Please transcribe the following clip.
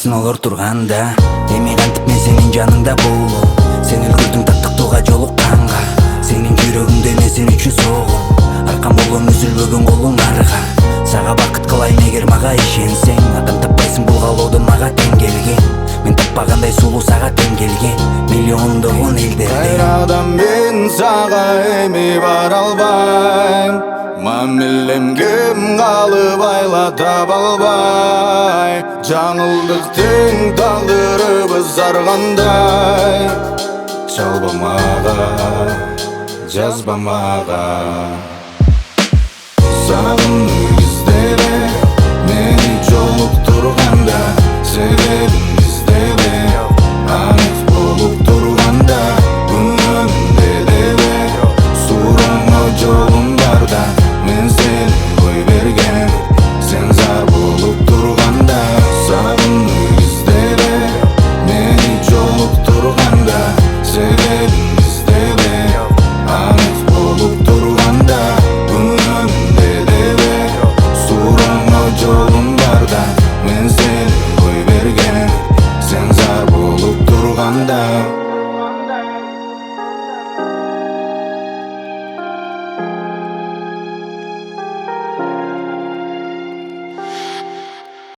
болбосун олор турганда. Эми кантип мен сенин жаныңда болом, сен үлгүрдүң таттыктууга жолукканга. Сенин жүрөгүңдө мен сен үчүн согом, аркам болгон үзүлбөгөн колуң арга. Сага бакыт кылайм эгер мага ишенсең, адам таппайсың бул каалоодон мага тең келген. Мен таппагандай сулуу сага тең келген миллиондогон элдерде. Кайрадан мен сага эми бара албайм, мамилем кем калып айла таба албай. Жаңылдык тең тагдырыбыз ар кандай. Жалба мага, жазба мага.